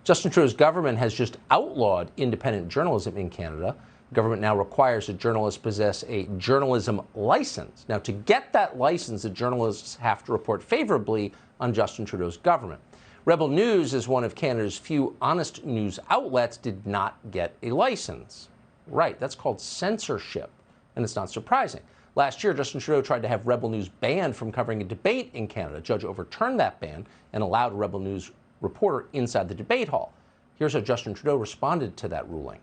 Justin Trudeau's government has just outlawed independent journalism in Canada. The government now requires that journalists possess a journalism license. Now, to get that license, the journalists have to report favorably on Justin Trudeau's government. Rebel News, as one of Canada's few honest news outlets, did not get a license. Right, that's called censorship, and it's not surprising. Last year, Justin Trudeau tried to have Rebel News banned from covering a debate in Canada. A judge overturned that ban and allowed a Rebel News reporter inside the debate hall. Here's how Justin Trudeau responded to that ruling.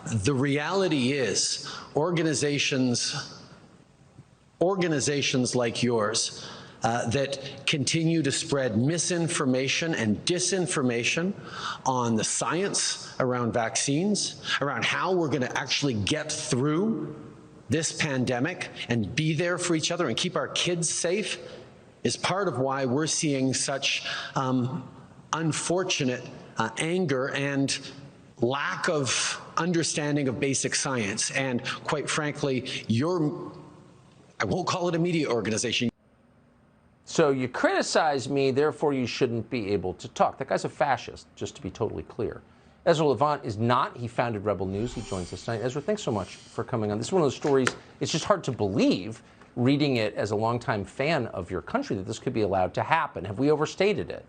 The reality is organizations like yours that continue to spread misinformation and disinformation on the science around vaccines, around how we're going to actually get through this pandemic and be there for each other and keep our kids safe, is part of why we're seeing such unfortunate anger and lack of understanding of basic science. And quite frankly, I won't call it a media organization. So you criticize me, therefore you shouldn't be able to talk. That guy's a fascist, just to be totally clear. Ezra Levant is not. He founded Rebel News. He joins us tonight. Ezra, thanks so much for coming on. This is one of those stories, it's just hard to believe, reading it as a longtime fan of your country, that this could be allowed to happen. Have we overstated it?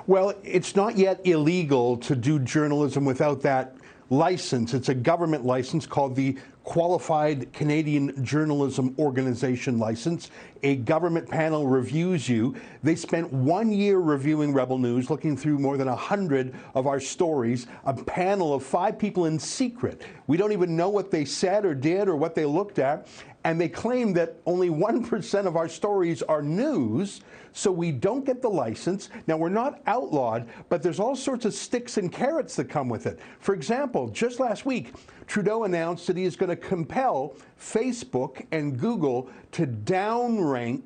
Well, it's not yet illegal to do journalism without that license. It's a government license called the Qualified Canadian Journalism Organization license. A government panel reviews you. They spent 1 year reviewing Rebel News, looking through more than 100 of our stories, a panel of 5 people in secret. We don't even know what they said or did or what they looked at. And they claim that only 1% of our stories are news, so we don't get the license. Now, we're not outlawed, but there's all sorts of sticks and carrots that come with it. For example, just last week, Trudeau announced that he is going to compel Facebook and Google to downrank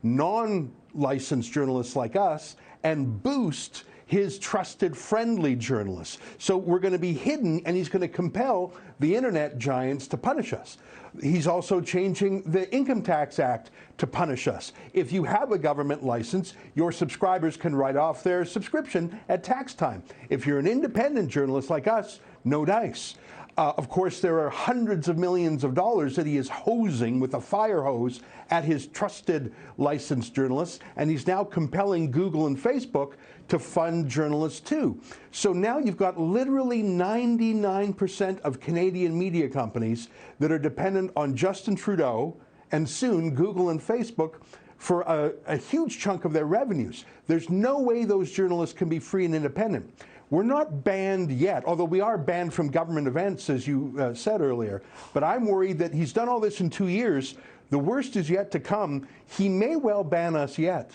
non-licensed journalists like us and boost his trusted, friendly journalists. So we're going to be hidden, and he's going to compel the internet giants to punish us. He's also changing the Income Tax Act to punish us. If you have a government license, your subscribers can write off their subscription at tax time. If you're an independent journalist like us, no dice. Of course, there are hundreds of millions of dollars that he is hosing with a fire hose at his trusted licensed journalists, and he's now compelling Google and Facebook to fund journalists too. So now you've got literally 99% of Canadian media companies that are dependent on Justin Trudeau and soon Google and Facebook for a huge chunk of their revenues. There's no way those journalists can be free and independent. We're not banned yet, although we are banned from government events, as you said earlier. But I'm worried that he's done all this in 2 years. The worst is yet to come. He may well ban us yet.